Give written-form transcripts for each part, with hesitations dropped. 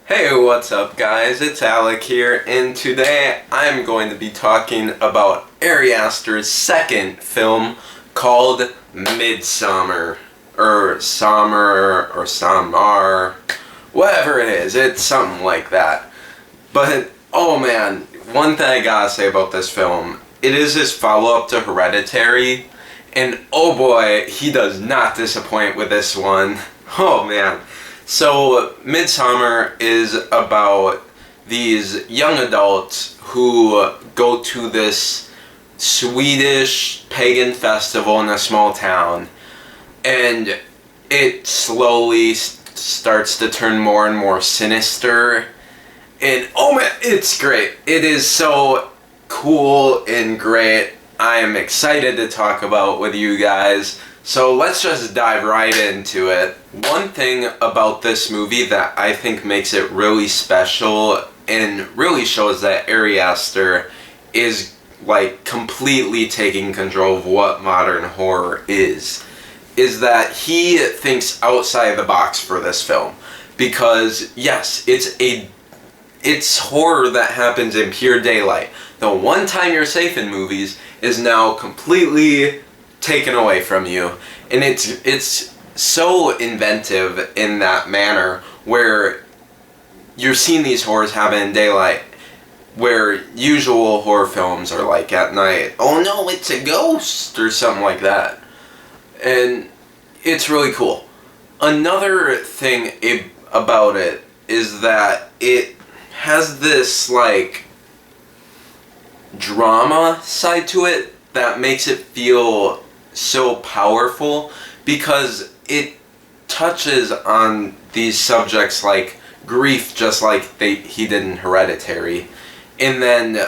Hey, what's up guys? It's Alec here, and today I'm going to be talking about Ari Aster's second film called Midsommar, or Summer, or Samar, whatever it is, it's something like that. But, oh man, one thing I gotta say about this film, it is his follow-up to Hereditary, and oh boy, he does not disappoint with this one. Oh man. So, Midsommar is about these young adults who go to this Swedish Pagan Festival in a small town, and it slowly starts to turn more and more sinister, and oh man, it's great. It is so cool and great. I am excited to talk about with you guys. So let's just dive right into it. One thing about this movie that I think makes it really special and really shows that Ari Aster is like completely taking control of what modern horror is that he thinks outside the box for this film. Because yes, it's horror that happens in pure daylight. The one time you're safe in movies is now completely taken away from you, and it's so inventive in that manner where you're seeing these horrors happen in daylight, where usual horror films are like at night, oh no, it's a ghost or something like that, and it's really cool. Another thing about it is that it has this like drama side to it that makes it feel so powerful, because it touches on these subjects like grief, just like he did in Hereditary, and then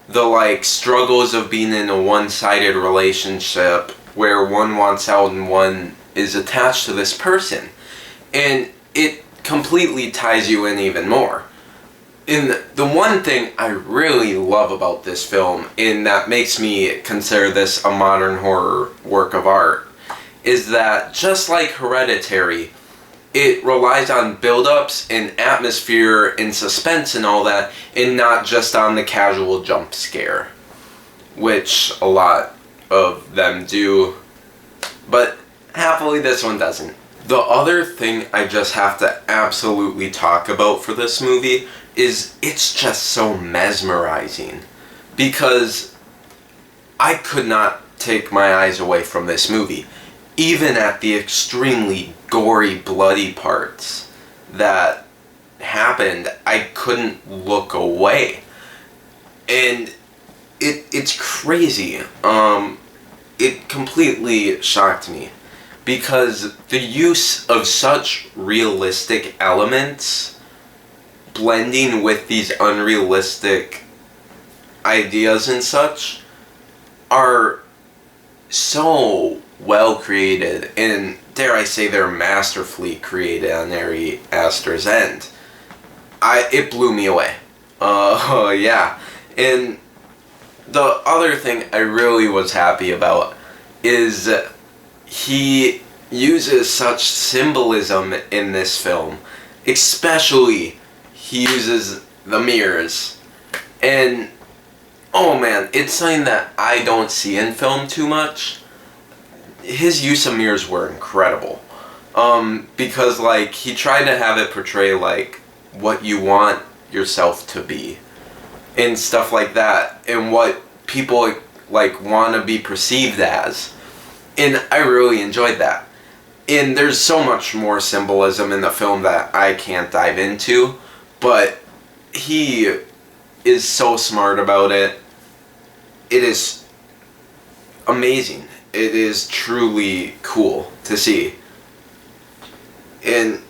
the like struggles of being in a one-sided relationship where one wants out and one is attached to this person, and it completely ties you in even more. And the one thing I really love about this film, and that makes me consider this a modern horror work of art, is that just like Hereditary, it relies on build-ups and atmosphere and suspense and all that, and not just on the casual jump scare, which a lot of them do, but happily this one doesn't. The other thing I just have to absolutely talk about for this movie is it's just so mesmerizing, because I could not take my eyes away from this movie. Even at the extremely gory, bloody parts that happened, I couldn't look away. And it's crazy. It completely shocked me, because the use of such realistic elements blending with these unrealistic ideas and such are so well created, and dare I say they're masterfully created on Ari Aster's end. It blew me away. Yeah. And the other thing I really was happy about is he uses such symbolism in this film, especially he uses the mirrors, and oh man, it's something that I don't see in film too much. His use of mirrors were incredible, because like he tried to have it portray like what you want yourself to be and stuff like that, and what people like want to be perceived as, and I really enjoyed that. And there's so much more symbolism in the film that I can't dive into, but he is so smart about it. It is amazing. It is truly cool to see. And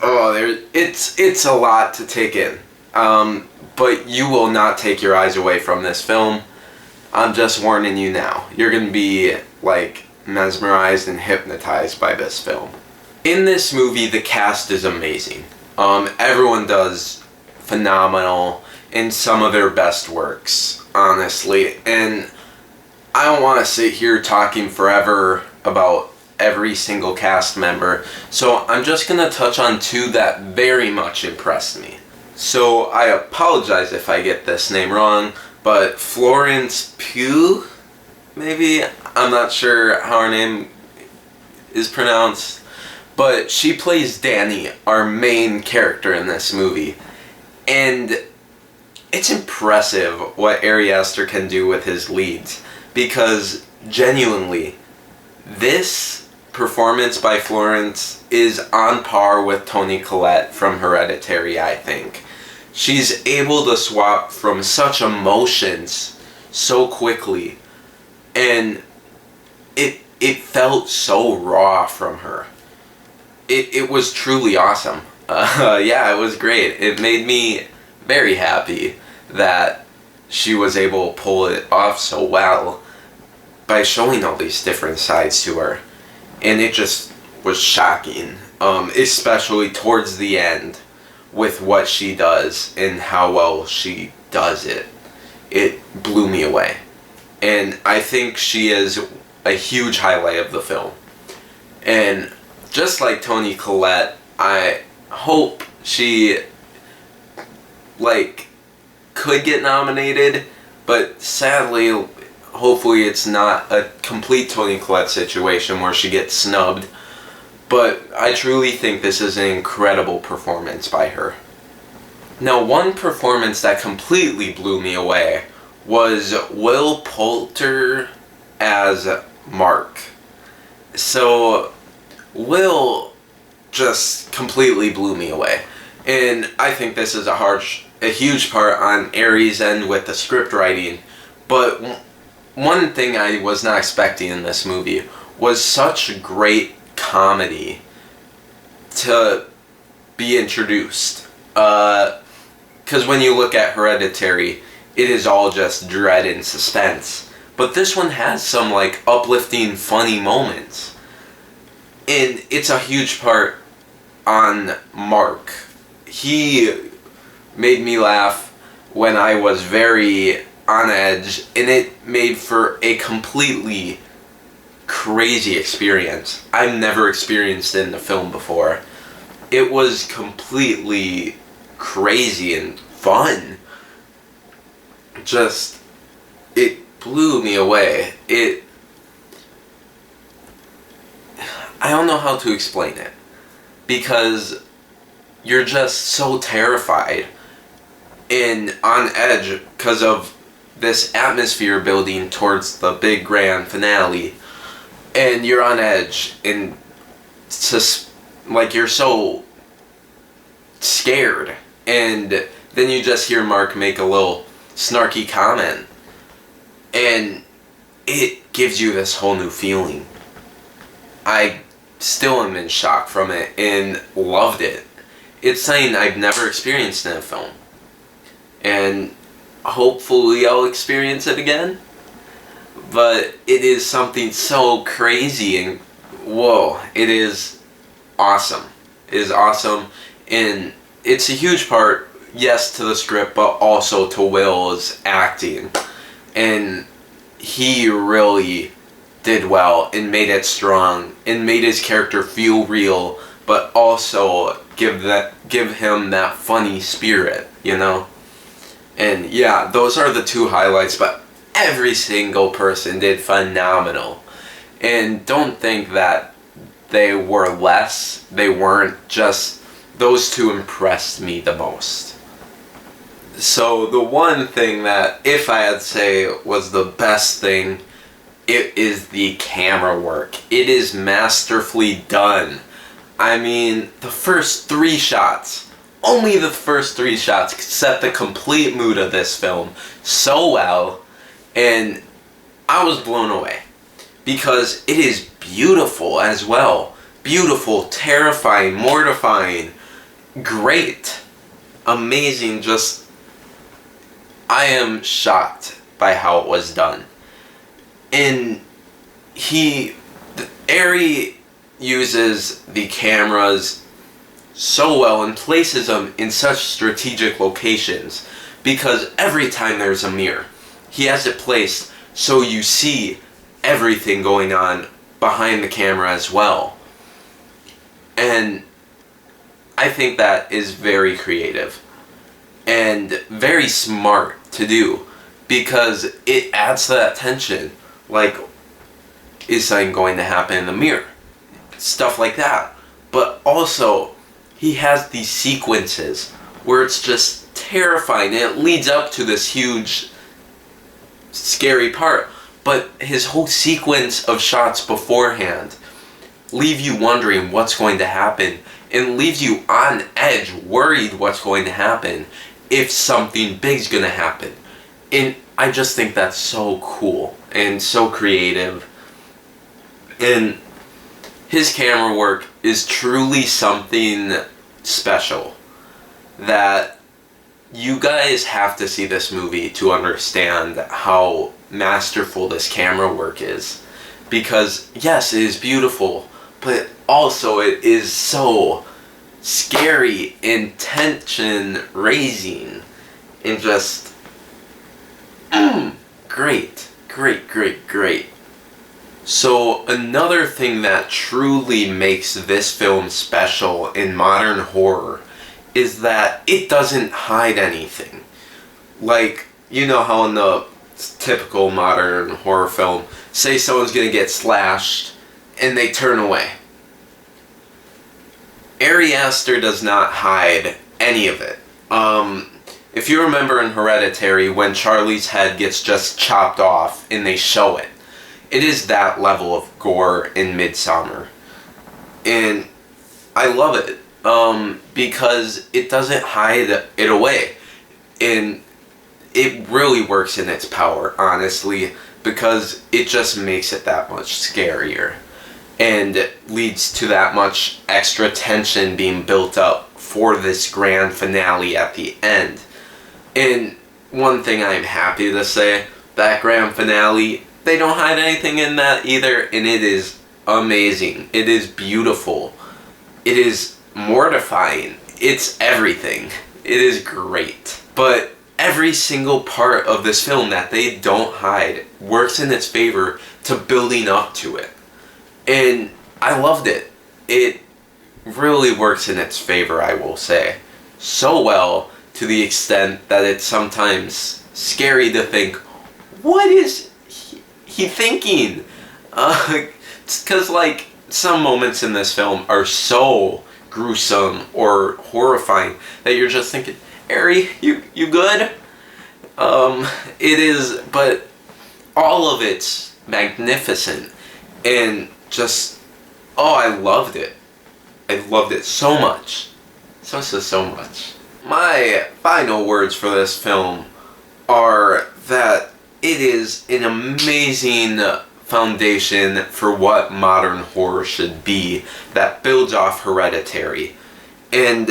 it's a lot to take in. But you will not take your eyes away from this film. I'm just warning you now. You're going to be like mesmerized and hypnotized by this film. In this movie, the cast is amazing. Everyone does phenomenal in some of their best works, honestly. And I don't want to sit here talking forever about every single cast member, so I'm just gonna touch on two that very much impressed me. So I apologize if I get this name wrong, but Florence Pugh, maybe? I'm not sure how her name is pronounced, but she plays Danny, our main character in this movie. And it's impressive what Ari Aster can do with his leads, because genuinely, this performance by Florence is on par with Toni Collette from Hereditary, I think. She's able to swap from such emotions so quickly, and it felt so raw from her. It was truly awesome. Yeah, it was great. It made me very happy that she was able to pull it off so well by showing all these different sides to her. And it just was shocking, especially towards the end with what she does and how well she does it. It blew me away. And I think she is a huge highlight of the film. And just like Toni Collette, I hope she could get nominated, but sadly, hopefully it's not a complete Toni Collette situation where she gets snubbed. But I truly think this is an incredible performance by her. Now, one performance that completely blew me away was Will Poulter as Mark. So, Will just completely blew me away. And I think this is a huge part on Ari's end with the script writing. But one thing I was not expecting in this movie was such great comedy to be introduced. Because when you look at Hereditary, it is all just dread and suspense. But this one has some uplifting, funny moments. And it's a huge part on Mark. He made me laugh when I was very on edge, and it made for a completely crazy experience I've never experienced in the film before. It was completely crazy and fun. Just, it blew me away. I don't know how to explain it, because you're just so terrified and on edge because of this atmosphere building towards the big grand finale, and you're on edge and just you're so scared, and then you just hear Mark make a little snarky comment, and it gives you this whole new feeling. I still am in shock from it and loved it. It's something I've never experienced in a film, and hopefully I'll experience it again. But it is something so crazy and whoa, it is awesome. It is awesome, and it's a huge part, yes, to the script, but also to Will's acting. And he really did well and made it strong and made his character feel real, but also give him that funny spirit, you know? And yeah, those are the two highlights, but every single person did phenomenal. And don't think that they were less. They weren't. Just those two impressed me the most. So the one thing that, if I had to say, was the best thing, it is the camera work. It is masterfully done. I mean, the first 3 shots, only the first 3 shots set the complete mood of this film so well, and I was blown away. Because it is beautiful as well. Beautiful, terrifying, mortifying, great, amazing, just, I am shocked by how it was done. And Ari uses the cameras so well and places them in such strategic locations, because every time there's a mirror, he has it placed so you see everything going on behind the camera as well. And I think that is very creative and very smart to do, because it adds to that tension. Like, is something going to happen in the mirror? Stuff like that. But also, he has these sequences where it's just terrifying, and it leads up to this huge, scary part. But his whole sequence of shots beforehand leave you wondering what's going to happen, and leaves you on edge, worried what's going to happen, if something big's going to happen. And I just think that's so cool and so creative. And his camera work is truly something special that you guys have to see this movie to understand how masterful this camera work is. Because yes, it is beautiful, but also it is so scary and tension raising and just great. So another thing that truly makes this film special in modern horror is that it doesn't hide anything. Like, you know how in the typical modern horror film, say someone's gonna get slashed and they turn away. Ari Aster does not hide any of it. If you remember in Hereditary, when Charlie's head gets just chopped off and they show it, it is that level of gore in Midsommar. And I love it, because it doesn't hide it away. And it really works in its power, honestly, because it just makes it that much scarier. And leads to that much extra tension being built up for this grand finale at the end. And one thing I'm happy to say, that grand finale, they don't hide anything in that either, and it is amazing. It is beautiful. It is mortifying. It's everything. It is great. But every single part of this film that they don't hide works in its favor to building up to it. And I loved it. It really works in its favor, I will say. So well, to the extent that it's sometimes scary to think, what is he thinking? Because, like, some moments in this film are so gruesome or horrifying that you're just thinking, Ari, you good? It is, but all of it's magnificent. And just, oh, I loved it. I loved it so much. So much. My final words for this film are that it is an amazing foundation for what modern horror should be, that builds off Hereditary. And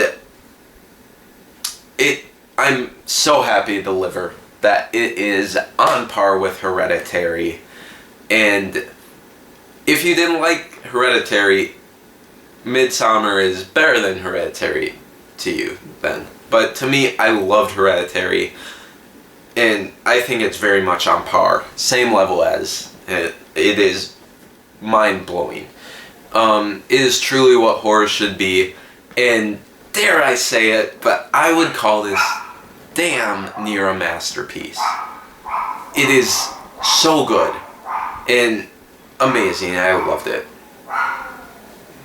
I'm so happy to deliver that it is on par with Hereditary. And if you didn't like Hereditary, Midsommar is better than Hereditary to you then. But to me, I loved Hereditary, and I think it's very much on par. Same level as it. It is mind-blowing. It is truly what horror should be, and dare I say it, but I would call this damn near a masterpiece. It is so good and amazing. I loved it.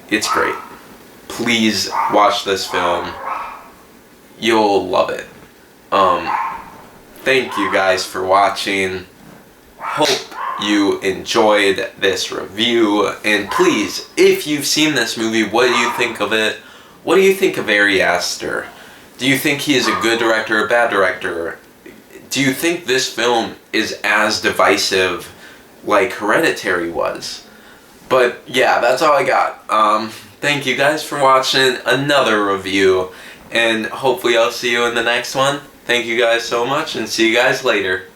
It's great. Please watch this film. You'll love it. Thank you guys for watching. Hope you enjoyed this review. And please, if you've seen this movie, what do you think of it? What do you think of Ari Aster? Do you think he is a good director or a bad director? Do you think this film is as divisive like Hereditary was? But yeah, that's all I got. Thank you guys for watching another review, and hopefully I'll see you in the next one. Thank you guys so much, and see you guys later.